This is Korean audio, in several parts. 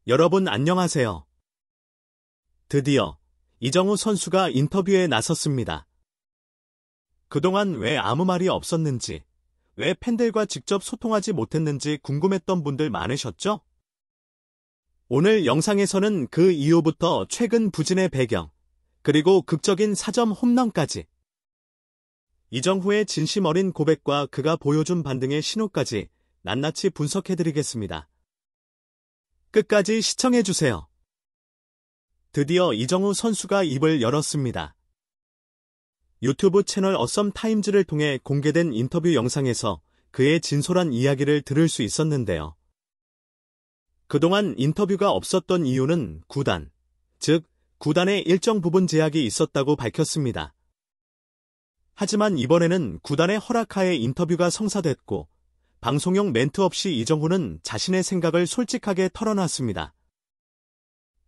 여러분 안녕하세요. 드디어 이정후 선수가 인터뷰에 나섰습니다. 그동안 왜 아무 말이 없었는지, 왜 팬들과 직접 소통하지 못했는지 궁금했던 분들 많으셨죠? 오늘 영상에서는 그 이후부터 최근 부진의 배경, 그리고 극적인 4점 홈런까지, 이정후의 진심 어린 고백과 그가 보여준 반등의 신호까지 낱낱이 분석해드리겠습니다. 끝까지 시청해주세요. 드디어 이정후 선수가 입을 열었습니다. 유튜브 채널 어썸타임즈를 통해 공개된 인터뷰 영상에서 그의 진솔한 이야기를 들을 수 있었는데요. 그동안 인터뷰가 없었던 이유는 구단, 즉 구단의 일정 부분 제약이 있었다고 밝혔습니다. 하지만 이번에는 구단의 허락하에 인터뷰가 성사됐고 방송용 멘트 없이 이정후는 자신의 생각을 솔직하게 털어놨습니다.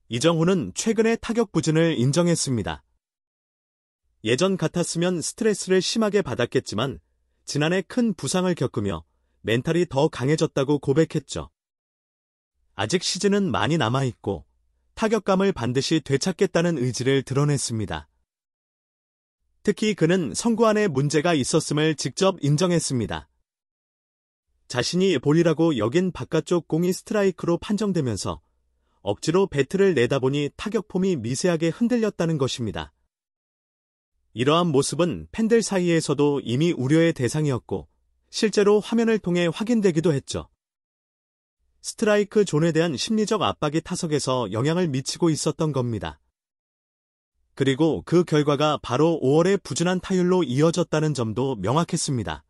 이정후는 최근의 타격 부진을 인정했습니다. 예전 같았으면 스트레스를 심하게 받았겠지만 지난해 큰 부상을 겪으며 멘탈이 더 강해졌다고 고백했죠. 아직 시즌은 많이 남아있고 타격감을 반드시 되찾겠다는 의지를 드러냈습니다. 특히 그는 성구안에 문제가 있었음을 직접 인정했습니다. 자신이 볼이라고 여긴 바깥쪽 공이 스트라이크로 판정되면서 억지로 배트를 내다보니 타격폼이 미세하게 흔들렸다는 것입니다. 이러한 모습은 팬들 사이에서도 이미 우려의 대상이었고 실제로 화면을 통해 확인되기도 했죠. 스트라이크 존에 대한 심리적 압박이 타석에서 영향을 미치고 있었던 겁니다. 그리고 그 결과가 바로 5월의 부진한 타율로 이어졌다는 점도 명확했습니다.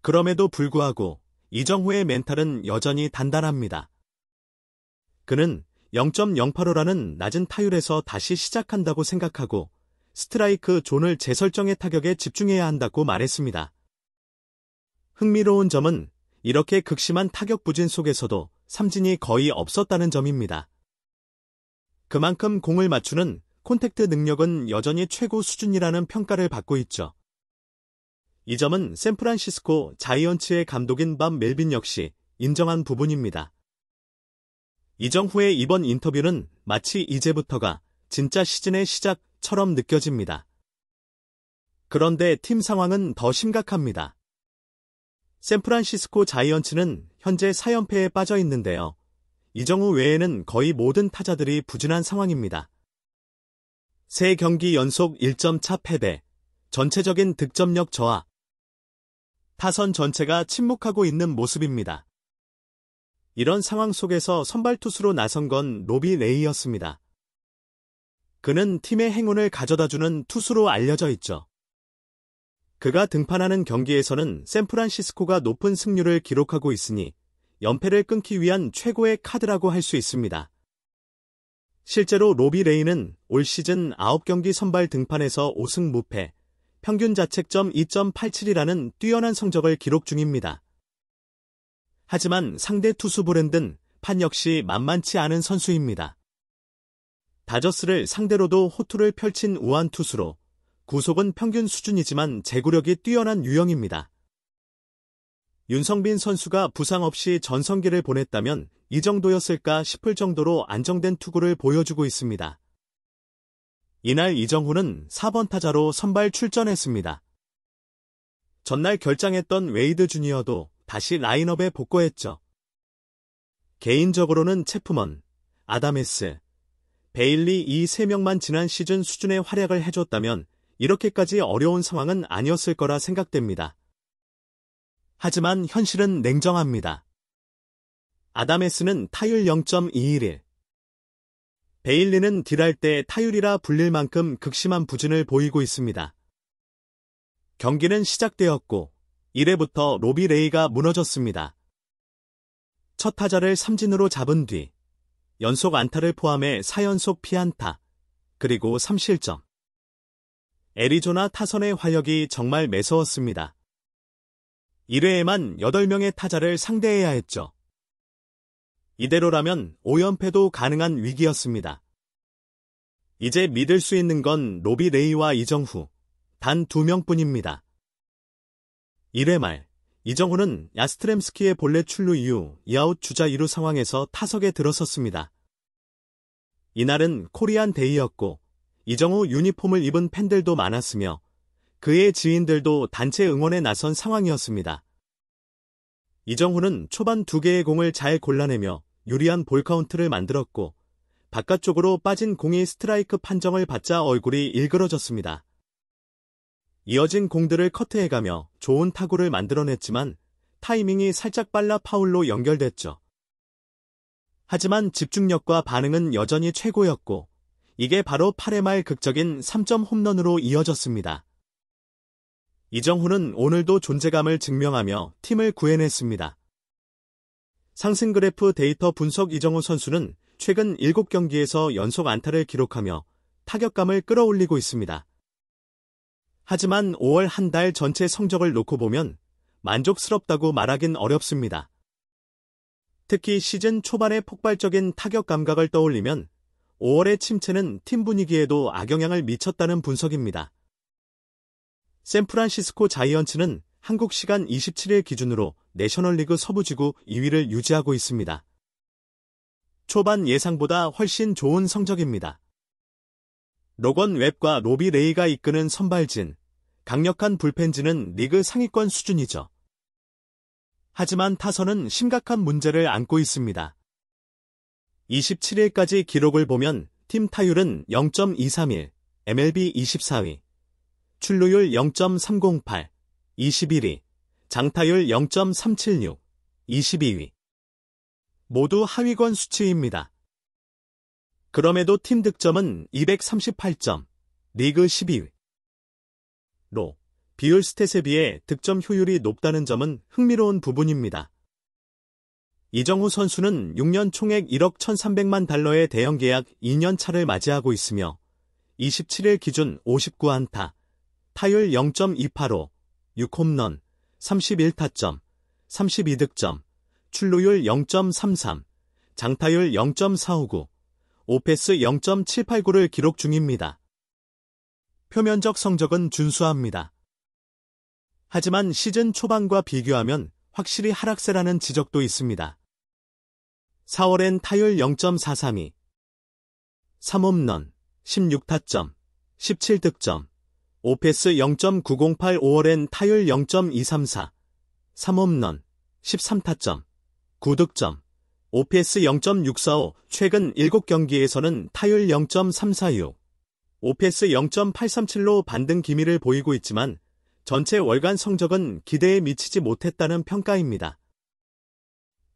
그럼에도 불구하고 이정후의 멘탈은 여전히 단단합니다. 그는 0.085라는 낮은 타율에서 다시 시작한다고 생각하고 스트라이크 존을 재설정의 타격에 집중해야 한다고 말했습니다. 흥미로운 점은 이렇게 극심한 타격 부진 속에서도 삼진이 거의 없었다는 점입니다. 그만큼 공을 맞추는 콘택트 능력은 여전히 최고 수준이라는 평가를 받고 있죠. 이 점은 샌프란시스코 자이언츠의 감독인 밥 멜빈 역시 인정한 부분입니다. 이정후의 이번 인터뷰는 마치 이제부터가 진짜 시즌의 시작처럼 느껴집니다. 그런데 팀 상황은 더 심각합니다. 샌프란시스코 자이언츠는 현재 4연패에 빠져 있는데요. 이정후 외에는 거의 모든 타자들이 부진한 상황입니다. 3경기 연속 1점 차 패배, 전체적인 득점력 저하, 타선 전체가 침묵하고 있는 모습입니다. 이런 상황 속에서 선발 투수로 나선 건 로비 레이였습니다. 그는 팀의 행운을 가져다주는 투수로 알려져 있죠. 그가 등판하는 경기에서는 샌프란시스코가 높은 승률을 기록하고 있으니 연패를 끊기 위한 최고의 카드라고 할 수 있습니다. 실제로 로비 레이는 올 시즌 9경기 선발 등판에서 5승 무패, 평균 자책점 2.87이라는 뛰어난 성적을 기록 중입니다. 하지만 상대 투수 브랜든 판 역시 만만치 않은 선수입니다. 다저스를 상대로도 호투를 펼친 우한 투수로 구속은 평균 수준이지만 제구력이 뛰어난 유형입니다. 윤성빈 선수가 부상 없이 전성기를 보냈다면 이 정도였을까 싶을 정도로 안정된 투구를 보여주고 있습니다. 이날 이정후는 4번 타자로 선발 출전했습니다. 전날 결장했던 웨이드 주니어도 다시 라인업에 복귀했죠. 개인적으로는 체프먼, 아다메스, 베일리 이 3명만 지난 시즌 수준의 활약을 해줬다면 이렇게까지 어려운 상황은 아니었을 거라 생각됩니다. 하지만 현실은 냉정합니다. 아다메스는 타율 0.211, 베일리는 딜할 때 타율이라 불릴 만큼 극심한 부진을 보이고 있습니다. 경기는 시작되었고 1회부터 로비 레이가 무너졌습니다. 첫 타자를 삼진으로 잡은 뒤 연속 안타를 포함해 4연속 피안타, 그리고 3실점. 애리조나 타선의 화력이 정말 매서웠습니다. 1회에만 8명의 타자를 상대해야 했죠. 이대로라면 5연패도 가능한 위기였습니다. 이제 믿을 수 있는 건 로비 레이와 이정후, 단 2명뿐입니다. 1회 말 이정후는 야스트렘스키의 볼넷 출루 이후 2아웃 주자 2루 상황에서 타석에 들어섰습니다. 이날은 코리안 데이였고 이정후 유니폼을 입은 팬들도 많았으며 그의 지인들도 단체 응원에 나선 상황이었습니다. 이정후는 초반 2개의 공을 잘 골라내며 유리한 볼 카운트를 만들었고 바깥쪽으로 빠진 공이 스트라이크 판정을 받자 얼굴이 일그러졌습니다. 이어진 공들을 커트해가며 좋은 타구를 만들어냈지만 타이밍이 살짝 빨라 파울로 연결됐죠. 하지만 집중력과 반응은 여전히 최고였고 이게 바로 8회 말 극적인 3점 홈런으로 이어졌습니다. 이정후는 오늘도 존재감을 증명하며 팀을 구해냈습니다. 상승 그래프 데이터 분석 이정후 선수는 최근 7경기에서 연속 안타를 기록하며 타격감을 끌어올리고 있습니다. 하지만 5월 한 달 전체 성적을 놓고 보면 만족스럽다고 말하긴 어렵습니다. 특히 시즌 초반의 폭발적인 타격 감각을 떠올리면 5월의 침체는 팀 분위기에도 악영향을 미쳤다는 분석입니다. 샌프란시스코 자이언츠는 한국 시간 27일 기준으로 내셔널리그 서부지구 2위를 유지하고 있습니다. 초반 예상보다 훨씬 좋은 성적입니다. 로건 웹과 로비 레이가 이끄는 선발진, 강력한 불펜진은 리그 상위권 수준이죠. 하지만 타선은 심각한 문제를 안고 있습니다. 27일까지 기록을 보면 팀 타율은 0.231, MLB 24위, 출루율 0.308, 21위, 장타율 0.376, 22위. 모두 하위권 수치입니다. 그럼에도 팀 득점은 238점, 리그 12위. 로, 비율 스탯에 비해 득점 효율이 높다는 점은 흥미로운 부분입니다. 이정후 선수는 6년 총액 1억 1,300만 달러의 대형 계약 2년 차를 맞이하고 있으며 27일 기준 59안타, 타율 0.285, 6홈런, 31타점, 32득점, 출루율 0.33, 장타율 0.459, 오패스 0.789를 기록 중입니다. 표면적 성적은 준수합니다. 하지만 시즌 초반과 비교하면 확실히 하락세라는 지적도 있습니다. 4월엔 타율 0.432, 3홈런, 16타점, 17득점, 오패스 0.908 5월엔 타율 0.234, 3홈런, 13타점, 9득점, 오패스 0.645 최근 7경기에서는 타율 0.346, 오패스 0.837로 반등 기미를 보이고 있지만 전체 월간 성적은 기대에 미치지 못했다는 평가입니다.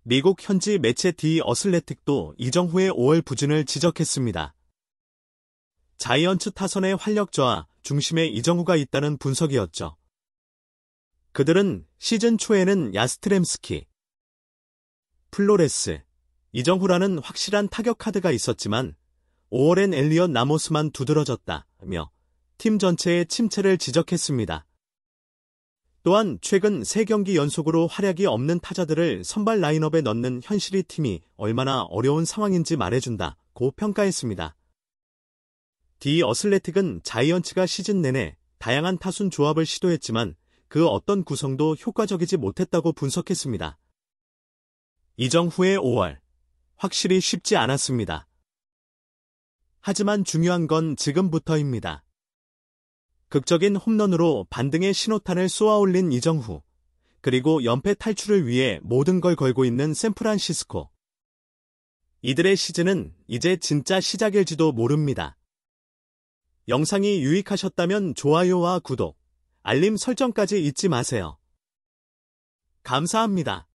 미국 현지 매체 디 어슬레틱도 이정후의 5월 부진을 지적했습니다. 자이언츠 타선의 활력 저하 중심에 이정후가 있다는 분석이었죠. 그들은 시즌 초에는 야스트렘스키, 플로레스, 이정후라는 확실한 타격 카드가 있었지만 5월엔 엘리엇 라모스만 두드러졌다며 팀 전체의 침체를 지적했습니다. 또한 최근 3경기 연속으로 활약이 없는 타자들을 선발 라인업에 넣는 현실이 팀이 얼마나 어려운 상황인지 말해준다고 평가했습니다. 디 어슬레틱은 자이언츠가 시즌 내내 다양한 타순 조합을 시도했지만 그 어떤 구성도 효과적이지 못했다고 분석했습니다. 이정후의 5월, 확실히 쉽지 않았습니다. 하지만 중요한 건 지금부터입니다. 극적인 홈런으로 반등의 신호탄을 쏘아올린 이정후, 그리고 연패 탈출을 위해 모든 걸 걸고 있는 샌프란시스코. 이들의 시즌은 이제 진짜 시작일지도 모릅니다. 영상이 유익하셨다면 좋아요와 구독, 알림 설정까지 잊지 마세요. 감사합니다.